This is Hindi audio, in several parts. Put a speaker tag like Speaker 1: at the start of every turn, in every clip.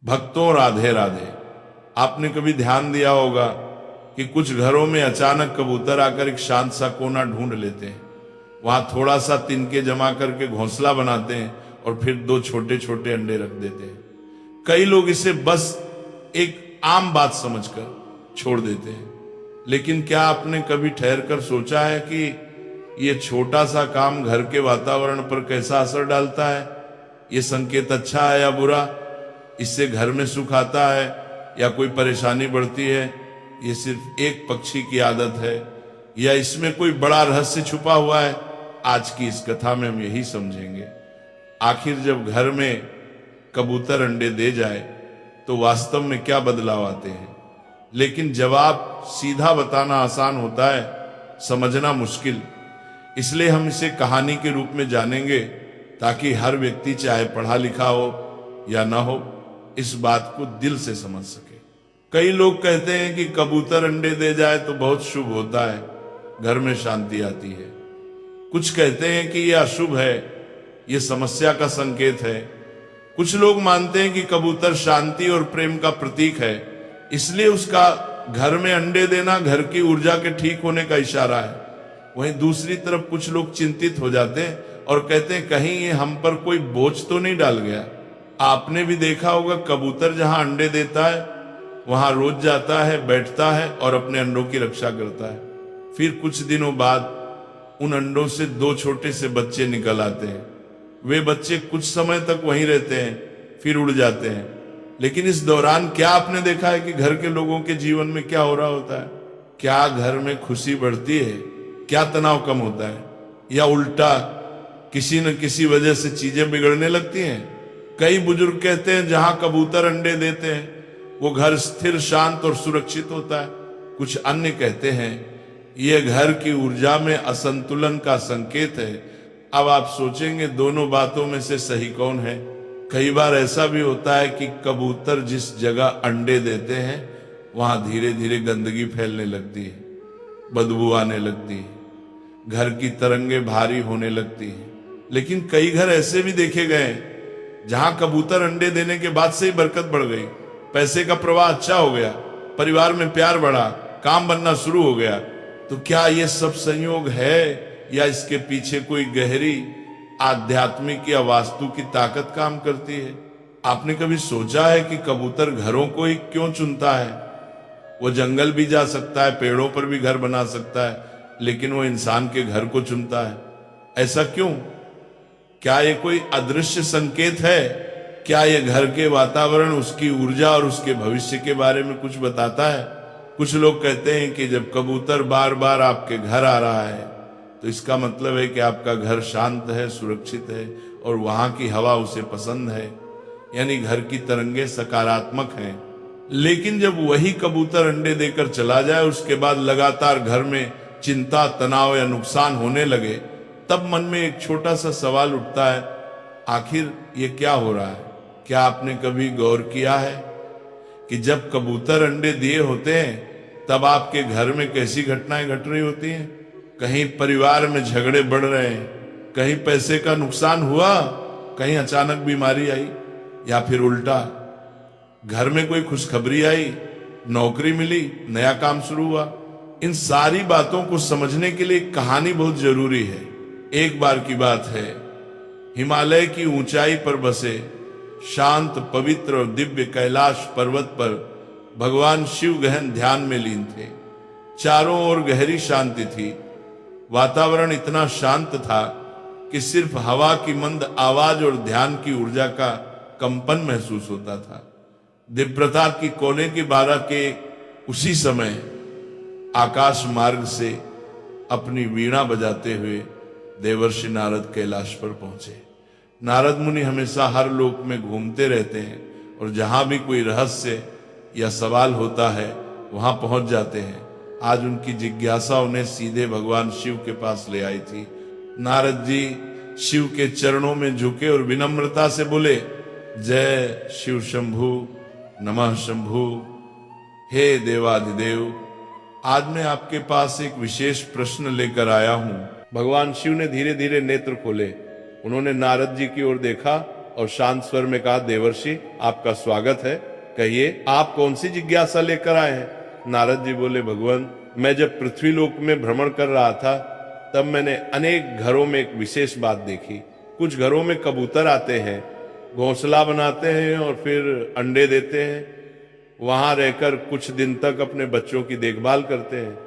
Speaker 1: भक्तों राधे राधे। आपने कभी ध्यान दिया होगा कि कुछ घरों में अचानक कबूतर आकर एक शांत सा कोना ढूंढ लेते हैं, वहां थोड़ा सा तिनके जमा करके घोंसला बनाते हैं और फिर दो छोटे छोटे अंडे रख देते हैं। कई लोग इसे बस एक आम बात समझकर छोड़ देते हैं, लेकिन क्या आपने कभी ठहर कर सोचा है कि ये छोटा सा काम घर के वातावरण पर कैसा असर डालता है? ये संकेत अच्छा है या बुरा? इससे घर में सुख आता है या कोई परेशानी बढ़ती है? ये सिर्फ एक पक्षी की आदत है या इसमें कोई बड़ा रहस्य छुपा हुआ है? आज की इस कथा में हम यही समझेंगे। आखिर जब घर में कबूतर अंडे दे जाए तो वास्तव में क्या बदलाव आते हैं? लेकिन जवाब सीधा बताना आसान होता है, समझना मुश्किल। इसलिए हम इसे कहानी के रूप में जानेंगे ताकि हर व्यक्ति चाहे पढ़ा लिखा हो या ना हो, इस बात को दिल से समझ सके। कई लोग कहते हैं कि कबूतर अंडे दे जाए तो बहुत शुभ होता है, घर में शांति आती है। कुछ कहते हैं कि यह अशुभ है, यह समस्या का संकेत है। कुछ लोग मानते हैं कि कबूतर शांति और प्रेम का प्रतीक है, इसलिए उसका घर में अंडे देना घर की ऊर्जा के ठीक होने का इशारा है। वहीं दूसरी तरफ कुछ लोग चिंतित हो जाते हैं और कहते हैं कहीं ये हम पर कोई बोझ तो नहीं डाल गया। आपने भी देखा होगा, कबूतर जहां अंडे देता है वहां रोज जाता है, बैठता है और अपने अंडों की रक्षा करता है। फिर कुछ दिनों बाद उन अंडों से दो छोटे से बच्चे निकल आते हैं। वे बच्चे कुछ समय तक वहीं रहते हैं, फिर उड़ जाते हैं। लेकिन इस दौरान क्या आपने देखा है कि घर के लोगों के जीवन में क्या हो रहा होता है? क्या घर में खुशी बढ़ती है? क्या तनाव कम होता है? या उल्टा किसी न किसी वजह से चीजें बिगड़ने लगती हैं? कई बुजुर्ग कहते हैं जहां कबूतर अंडे देते हैं वो घर स्थिर, शांत और सुरक्षित होता है। कुछ अन्य कहते हैं यह घर की ऊर्जा में असंतुलन का संकेत है। अब आप सोचेंगे दोनों बातों में से सही कौन है? कई बार ऐसा भी होता है कि कबूतर जिस जगह अंडे देते हैं वहां धीरे धीरे गंदगी फैलने लगती है, बदबू आने लगती है, घर की तरंगे भारी होने लगती है। लेकिन कई घर ऐसे भी देखे गए जहां कबूतर अंडे देने के बाद से ही बरकत बढ़ गई, पैसे का प्रवाह अच्छा हो गया, परिवार में प्यार बढ़ा, काम बनना शुरू हो गया। तो क्या ये सब संयोग है या इसके पीछे कोई गहरी आध्यात्मिक या वास्तु की ताकत काम करती है? आपने कभी सोचा है कि कबूतर घरों को ही क्यों चुनता है? वो जंगल भी जा सकता है, पेड़ों पर भी घर बना सकता है, लेकिन वो इंसान के घर को चुनता है। ऐसा क्यों? क्या ये कोई अदृश्य संकेत है? क्या ये घर के वातावरण, उसकी ऊर्जा और उसके भविष्य के बारे में कुछ बताता है? कुछ लोग कहते हैं कि जब कबूतर बार बार आपके घर आ रहा है तो इसका मतलब है कि आपका घर शांत है, सुरक्षित है और वहां की हवा उसे पसंद है, यानी घर की तरंगे सकारात्मक हैं। लेकिन जब वही कबूतर अंडे देकर चला जाए, उसके बाद लगातार घर में चिंता, तनाव या नुकसान होने लगे, तब मन में एक छोटा सा सवाल उठता है, आखिर ये क्या हो रहा है? क्या आपने कभी गौर किया है कि जब कबूतर अंडे दिए होते हैं तब आपके घर में कैसी घटनाएं घट रही होती हैं? कहीं परिवार में झगड़े बढ़ रहे हैं, कहीं पैसे का नुकसान हुआ, कहीं अचानक बीमारी आई, या फिर उल्टा घर में कोई खुशखबरी आई, नौकरी मिली, नया काम शुरू हुआ। इन सारी बातों को समझने के लिए कहानी बहुत जरूरी है। एक बार की बात है, हिमालय की ऊंचाई पर बसे शांत, पवित्र और दिव्य कैलाश पर्वत पर भगवान शिव गहन ध्यान में लीन थे। चारों ओर गहरी शांति थी। वातावरण इतना शांत था कि सिर्फ हवा की मंद आवाज और ध्यान की ऊर्जा का कंपन महसूस होता था। दिव्यता की कोने की 12 के उसी समय आकाश मार्ग से अपनी वीणा बजाते हुए देवर्षि नारद कैलाश पर पहुंचे। नारद मुनि हमेशा हर लोक में घूमते रहते हैं और जहां भी कोई रहस्य या सवाल होता है वहां पहुंच जाते हैं। आज उनकी जिज्ञासा उन्हें सीधे भगवान शिव के पास ले आई थी। नारद जी शिव के चरणों में झुके और विनम्रता से बोले, जय शिव शंभु, नमः शंभु। हे देवाधिदेव, आज मैं आपके पास एक विशेष प्रश्न लेकर आया हूं। भगवान शिव ने धीरे धीरे नेत्र खोले। उन्होंने नारद जी की ओर देखा और शांत स्वर में कहा, देवर्षि आपका स्वागत है, कहिए आप कौन सी जिज्ञासा लेकर आए हैं। नारद जी बोले, भगवान मैं जब पृथ्वी लोक में भ्रमण कर रहा था तब मैंने अनेक घरों में एक विशेष बात देखी। कुछ घरों में कबूतर आते हैं, घोंसला बनाते हैं और फिर अंडे देते हैं, वहां रहकर कुछ दिन तक अपने बच्चों की देखभाल करते हैं।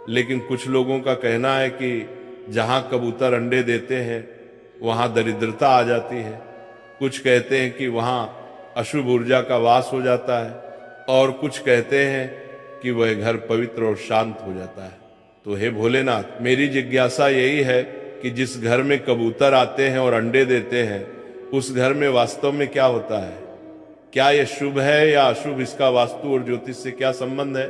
Speaker 1: लेकिन कुछ लोगों का कहना है कि जहां कबूतर अंडे देते हैं वहां दरिद्रता आ जाती है। कुछ कहते हैं कि वहां अशुभ ऊर्जा का वास हो जाता है, और कुछ कहते हैं कि वह घर पवित्र और शांत हो जाता है। तो हे भोलेनाथ, मेरी जिज्ञासा यही है कि जिस घर में कबूतर आते हैं और अंडे देते हैं उस घर में वास्तव में क्या होता है? क्या यह शुभ है या अशुभ? इसका वास्तु और ज्योतिष से क्या संबंध है?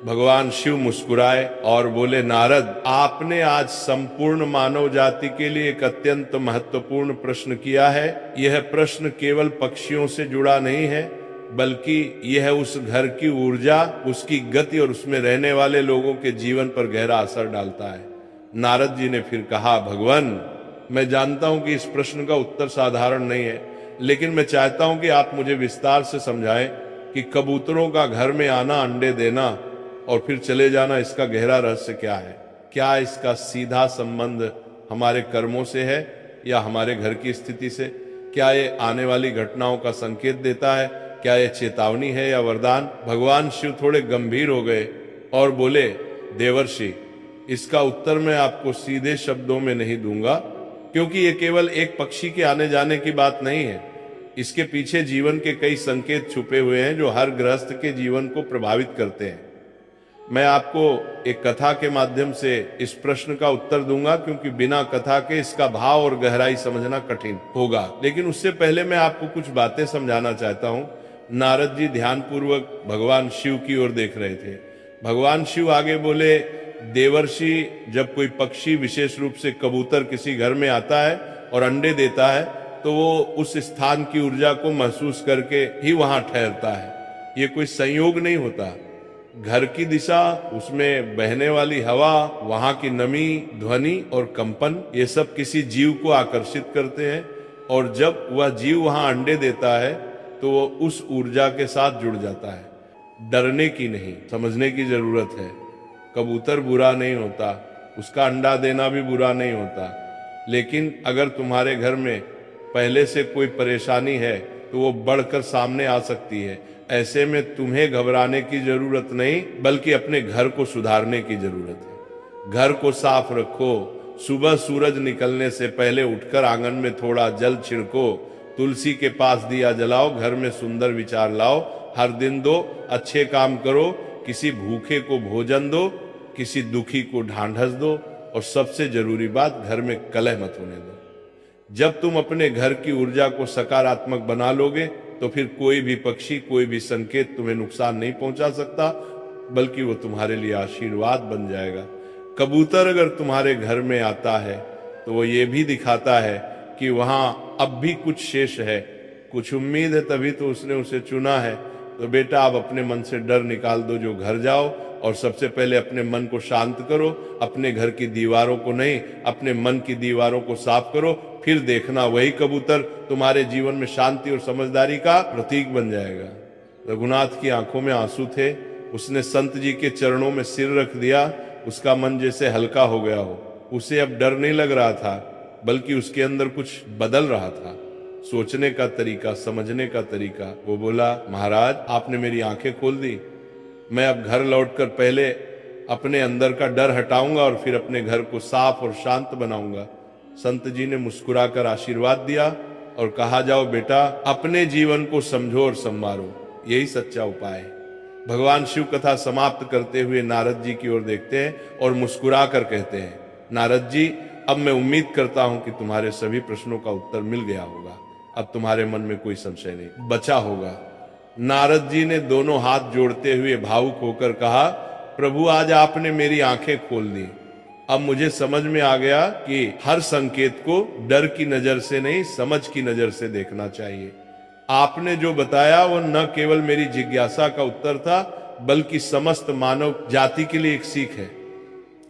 Speaker 1: भगवान शिव मुस्कुराए और बोले, नारद आपने आज संपूर्ण मानव जाति के लिए एक अत्यंत महत्वपूर्ण प्रश्न किया है। यह प्रश्न केवल पक्षियों से जुड़ा नहीं है, बल्कि यह उस घर की ऊर्जा, उसकी गति और उसमें रहने वाले लोगों के जीवन पर गहरा असर डालता है। नारद जी ने फिर कहा, भगवान मैं जानता हूं कि इस प्रश्न का उत्तर साधारण नहीं है, लेकिन मैं चाहता हूं कि आप मुझे विस्तार से समझाएं कि कबूतरों का घर में आना, अंडे देना और फिर चले जाना, इसका गहरा रहस्य क्या है? क्या इसका सीधा संबंध हमारे कर्मों से है या हमारे घर की स्थिति से? क्या ये आने वाली घटनाओं का संकेत देता है? क्या ये चेतावनी है या वरदान? भगवान शिव थोड़े गंभीर हो गए और बोले, देवर्षि इसका उत्तर मैं आपको सीधे शब्दों में नहीं दूंगा, क्योंकि ये केवल एक पक्षी के आने जाने की बात नहीं है। इसके पीछे जीवन के कई संकेत छुपे हुए हैं जो हर गृहस्थ के जीवन को प्रभावित करते हैं। मैं आपको एक कथा के माध्यम से इस प्रश्न का उत्तर दूंगा, क्योंकि बिना कथा के इसका भाव और गहराई समझना कठिन होगा। लेकिन उससे पहले मैं आपको कुछ बातें समझाना चाहता हूं। नारद जी ध्यानपूर्वक भगवान शिव की ओर देख रहे थे। भगवान शिव आगे बोले, देवर्षि जब कोई पक्षी, विशेष रूप से कबूतर, किसी घर में आता है और अंडे देता है तो वो उस स्थान की ऊर्जा को महसूस करके ही वहां ठहरता है। ये कोई संयोग नहीं होता। घर की दिशा, उसमें बहने वाली हवा, वहां की नमी, ध्वनि और कंपन, ये सब किसी जीव को आकर्षित करते हैं, और जब वह जीव वहां अंडे देता है तो वो उस ऊर्जा के साथ जुड़ जाता है। डरने की नहीं, समझने की जरूरत है। कबूतर बुरा नहीं होता, उसका अंडा देना भी बुरा नहीं होता, लेकिन अगर तुम्हारे घर में पहले से कोई परेशानी है तो वो बढ़कर सामने आ सकती है। ऐसे में तुम्हें घबराने की जरूरत नहीं, बल्कि अपने घर को सुधारने की जरूरत है। घर को साफ रखो, सुबह सूरज निकलने से पहले उठकर आंगन में थोड़ा जल छिड़को, तुलसी के पास दिया जलाओ, घर में सुंदर विचार लाओ, हर दिन दो, अच्छे काम करो, किसी भूखे को भोजन दो, किसी दुखी को ढांढस दो, और सबसे जरूरी बात, घर में कलह मत होने दो। जब तुम अपने घर की ऊर्जा को सकारात्मक बना लोगे तो फिर कोई भी पक्षी, कोई भी संकेत तुम्हें नुकसान नहीं पहुंचा सकता, बल्कि वो तुम्हारे लिए आशीर्वाद बन जाएगा। कबूतर अगर तुम्हारे घर में आता है तो वो ये भी दिखाता है कि वहां अब भी कुछ शेष है, कुछ उम्मीद है, तभी तो उसने उसे चुना है। तो बेटा, आप अपने मन से डर निकाल दो, जो घर जाओ और सबसे पहले अपने मन को शांत करो। अपने घर की दीवारों को नहीं, अपने मन की दीवारों को साफ करो, फिर देखना वही कबूतर तुम्हारे जीवन में शांति और समझदारी का प्रतीक बन जाएगा। रघुनाथ की आंखों में आंसू थे, उसने संत जी के चरणों में सिर रख दिया, उसका मन जैसे हल्का हो गया हो। उसे अब डर नहीं लग रहा था, बल्कि उसके अंदर कुछ बदल रहा था, सोचने का तरीका, समझने का तरीका। वो बोला, महाराज आपने मेरी आंखें खोल दी। मैं अब घर लौटकर पहले अपने अंदर का डर हटाऊंगा और फिर अपने घर को साफ और शांत बनाऊंगा। संत जी ने मुस्कुराकर आशीर्वाद दिया और कहा, जाओ बेटा, अपने जीवन को समझो और संवारो, यही सच्चा उपाय है। भगवान शिव कथा समाप्त करते हुए नारद जी की ओर देखते हैं और मुस्कुरा कर कहते हैं, नारद जी अब मैं उम्मीद करता हूं कि तुम्हारे सभी प्रश्नों का उत्तर मिल गया होगा। अब तुम्हारे मन में कोई संशय नहीं बचा होगा। नारद जी ने दोनों हाथ जोड़ते हुए भावुक होकर कहा, प्रभु आज आपने मेरी आंखें खोल दी। अब मुझे समझ में आ गया कि हर संकेत को डर की नजर से नहीं, समझ की नजर से देखना चाहिए। आपने जो बताया वो न केवल मेरी जिज्ञासा का उत्तर था, बल्कि समस्त मानव जाति के लिए एक सीख है।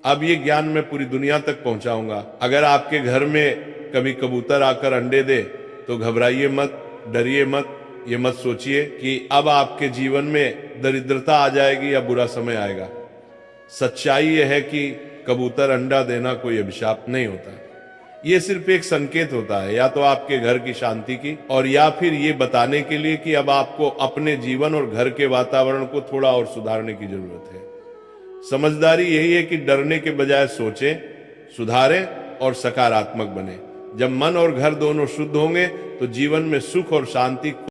Speaker 1: अब ये ज्ञान मैं पूरी दुनिया तक पहुंचाऊंगा। अगर आपके घर में कभी कबूतर आकर अंडे दे तो घबराइए मत, डरिए मत, ये मत सोचिए कि अब आपके जीवन में दरिद्रता आ जाएगी या बुरा समय आएगा। सच्चाई यह है कि कबूतर अंडा देना कोई अभिशाप नहीं होता। ये सिर्फ एक संकेत होता है, या तो आपके घर की शांति की, और या फिर ये बताने के लिए कि अब आपको अपने जीवन और घर के वातावरण को थोड़ा और सुधारने की जरूरत है। समझदारी यही है कि डरने के बजाय सोचें, सुधारें और सकारात्मक बने। जब मन और घर दोनों शुद्ध होंगे तो जीवन में सुख और शांति